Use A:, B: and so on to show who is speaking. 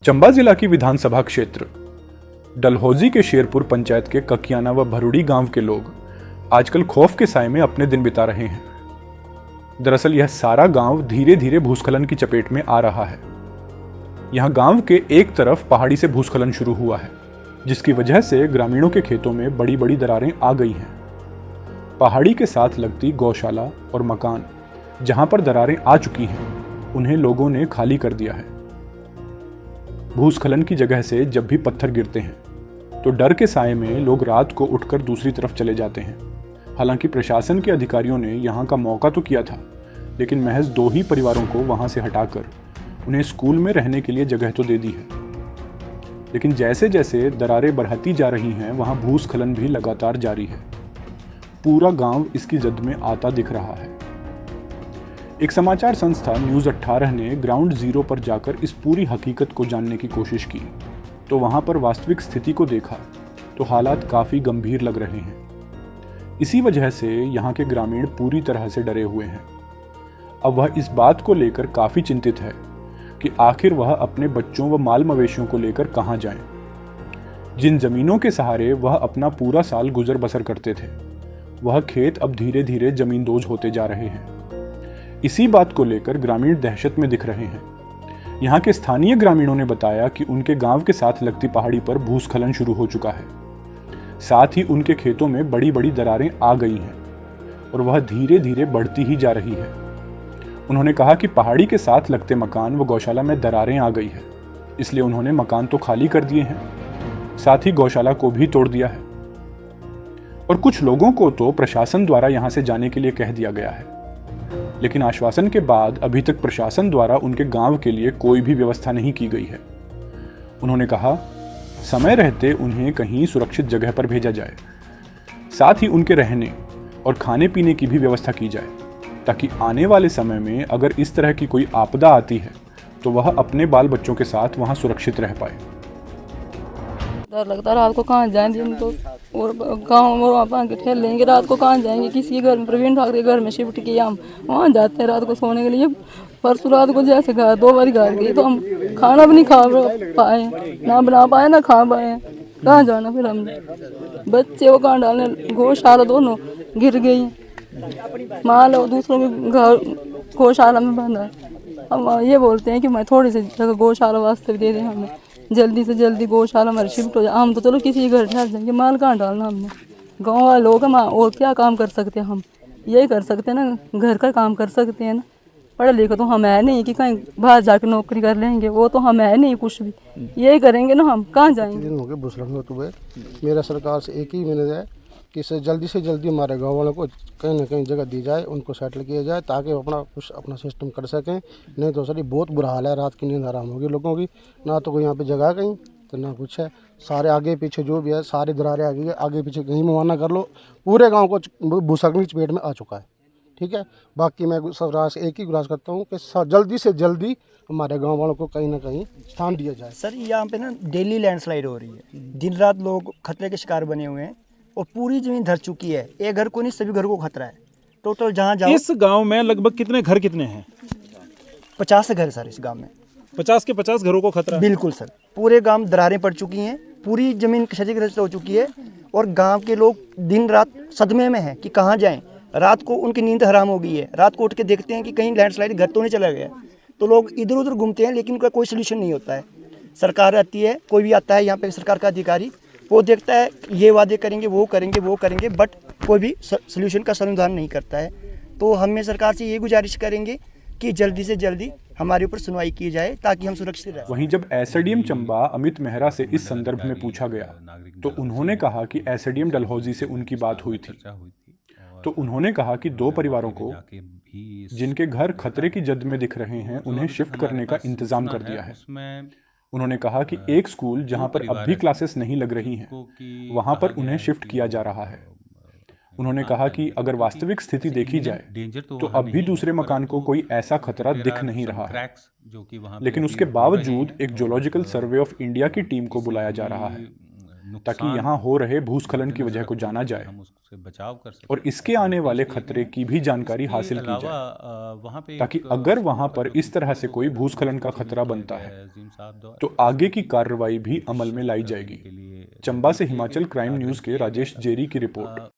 A: चंबा जिला की विधानसभा क्षेत्र डलहौजी के शेरपुर पंचायत के ककियाना व भरुड़ी गांव के लोग आजकल खौफ के साए में अपने दिन बिता रहे हैं। दरअसल यह सारा गांव धीरे धीरे भूस्खलन की चपेट में आ रहा है। यहां गांव के एक तरफ पहाड़ी से भूस्खलन शुरू हुआ है, जिसकी वजह से ग्रामीणों के खेतों में बड़ी बड़ी दरारें आ गई हैं। पहाड़ी के साथ लगती गौशाला और मकान जहां पर दरारें आ चुकी हैं, उन्हें लोगों ने खाली कर दिया है। भूस्खलन की जगह से जब भी पत्थर गिरते हैं तो डर के साए में लोग रात को उठकर दूसरी तरफ चले जाते हैं। हालांकि प्रशासन के अधिकारियों ने यहां का मौका तो किया था, लेकिन महज 2 ही परिवारों को वहां से हटाकर उन्हें स्कूल में रहने के लिए जगह तो दे दी है। लेकिन जैसे जैसे दरारें बढ़ती जा रही हैं, वहां भूस्खलन भी लगातार जारी है। पूरा गांव इसकी जद में आता दिख रहा है। एक समाचार संस्था न्यूज़ 18 ने ग्राउंड जीरो पर जाकर इस पूरी हकीकत को जानने की कोशिश की, तो वहां पर वास्तविक स्थिति को देखा तो हालात काफ़ी गंभीर लग रहे हैं। इसी वजह से यहाँ के ग्रामीण पूरी तरह से डरे हुए हैं। अब वह इस बात को लेकर काफ़ी चिंतित है कि आखिर वह अपने बच्चों व माल मवेशियों को लेकर कहाँ जाएं। जिन जमीनों के सहारे वह अपना पूरा साल गुजर बसर करते थे, वह खेत अब धीरे धीरे जमींदोज होते जा रहे हैं। इसी बात को लेकर ग्रामीण दहशत में दिख रहे हैं। यहाँ के स्थानीय ग्रामीणों ने बताया कि उनके गांव के साथ लगती पहाड़ी पर भूस्खलन शुरू हो चुका है। साथ ही उनके खेतों में बड़ी बड़ी दरारें आ गई हैं और वह धीरे धीरे बढ़ती ही जा रही है। उन्होंने कहा कि पहाड़ी के साथ लगते मकान व गौशाला में दरारें आ गई है, इसलिए उन्होंने मकान तो खाली कर दिए हैं, साथ ही गौशाला को भी तोड़ दिया है और कुछ लोगों को तो प्रशासन द्वारा यहाँ से जाने के लिए कह दिया गया है। लेकिन आश्वासन के बाद अभी तक प्रशासन द्वारा उनके गांव के लिए कोई भी व्यवस्था नहीं की गई है। उन्होंने कहा, समय रहते उन्हें कहीं सुरक्षित जगह पर भेजा जाए, साथ ही उनके रहने और खाने पीने की भी व्यवस्था की जाए, ताकि आने वाले समय में अगर इस तरह की कोई आपदा आती है तो वह अपने बाल बच्चों के साथ वहां सुरक्षित रह पाए।
B: डर लगता है रात को कहाँ जाएं, दिन तो और गाँव में वहाँ के ठहर लेंगे, रात को कहाँ जाएंगे। किसी के घर में प्रवीण ठाकुर के घर में शिफ्ट किया, हम वहाँ जाते हैं रात को सोने के लिए। परसों रात को जैसे घर 2 बार घर गई तो हम खाना भी नहीं खा पाए, ना बना पाए ना खा पाए। कहाँ जाना फिर हमने, बच्चे वो कहाँ डालने, गौशाला दोनों गिर गई, माल और दूसरों के घर गौशाला में बंधा। हम ये बोलते हैं कि मैं थोड़ी सी जगह गौशाला वास्ते दे दें, हमें जल्दी से जल्दी गौशाला हमारे शिफ्ट हो जाए। हम तो चलो किसी घर ठहर जाएंगे, माल कहाँ डालना हमने। गाँव वाले लोग हम और क्या काम कर सकते हैं, हम यही कर सकते हैं ना, घर का काम कर सकते हैं ना। पढ़े लिखे तो हम है नहीं कि कहीं बाहर जाकर नौकरी कर लेंगे, वो तो हम है नहीं कुछ भी, यही करेंगे ना, हम कहाँ जाएंगे।
C: दिन हो गए भूस्खलन होते हुए। मेरा सरकार से एक ही मैंने है कि जल्दी से जल्दी हमारे गाँव वालों को कहीं ना कहीं जगह दी जाए, उनको सेटल किया जाए, ताकि वो अपना सिस्टम कर सकें। नहीं तो सर बहुत बुरा हाल है, रात की नींद हराम होगी लोगों की। ना तो कोई यहाँ पे जगह कहीं तो ना कुछ है। सारे आगे पीछे जो भी है सारी दरारें आ गई है, आगे पीछे कहीं मुआयना कर लो, पूरे गाँव को भूस्खलन की चपेट में आ चुका है। ठीक है, बाकी मैं सरकार से एक ही गुजारिश करता हूँ कि जल्दी से जल्दी हमारे गांव वालों को कहीं ना कहीं स्थान दिया जाए।
D: सर यहाँ पे ना डेली लैंडस्लाइड हो रही है, दिन रात लोग खतरे के शिकार बने हुए हैं और पूरी जमीन धर चुकी है। एक घर को नहीं, सभी घर को खतरा है। टोटल जहाँ जाओ
E: इस गांव में लगभग कितने घर कितने हैं?
D: 50 घर सर इस गांव में।
E: 50 के 50 घरों को खतरा?
D: बिल्कुल सर, पूरे गांव दरारें पड़ चुकी हैं, पूरी जमीन क्षतिग्रस्त हो चुकी है और गांव के लोग दिन रात सदमे में हैं कि कहाँ जाएं। रात को उनकी नींद हराम हो गई है, रात को उठ के देखते हैं कि कहीं लैंडस्लाइड घर तो नहीं चला गया। तो लोग इधर उधर घूमते हैं, लेकिन उनका कोई सोल्यूशन नहीं होता है। सरकार आती है, कोई भी आता है यहाँ पे सरकार का अधिकारी, वो देखता है ये वादे करेंगे, वो करेंगे, बट कोई भी सोल्यूशन का समाधान नहीं करता है। तो हमें सरकार से ये गुजारिश करेंगे कि जल्दी से जल्दी हमारे ऊपर सुनवाई की जाए, ताकि हम सुरक्षित रहें।
A: वहीं जब एसडीएम चंबा अमित मेहरा से इस संदर्भ में पूछा गया तो उन्होंने कहा कि एसडीएम डलहौजी से उनकी बात हुई थी। तो उन्होंने कहा कि 2 परिवारों को जिनके घर खतरे की जद में दिख रहे हैं, उन्हें शिफ्ट करने का इंतजाम कर दिया है। उन्होंने कहा कि एक स्कूल जहां पर अब भी क्लासेस नहीं लग रही हैं, वहां पर उन्हें शिफ्ट किया जा रहा है। उन्होंने कहा कि अगर वास्तविक स्थिति देखी जाए तो अब भी दूसरे मकान को कोई ऐसा खतरा दिख नहीं रहा है, लेकिन उसके बावजूद एक जियोलॉजिकल सर्वे ऑफ इंडिया की टीम को बुलाया जा रहा है, ताकि यहाँ हो रहे भूस्खलन की वजह को जाना जाए
F: से बचाव कर सकें।
A: और इसके आने वाले खतरे की भी जानकारी हासिल की जाए,
F: वहाँ पे
A: ताकि
F: एक
A: अगर वहां पर इस तरह से कोई भूस्खलन का खतरा बनता है तो आगे की कार्रवाई भी अमल में लाई जाएगी। चंबा से हिमाचल क्राइम न्यूज़ के राजेश जेरी की रिपोर्ट।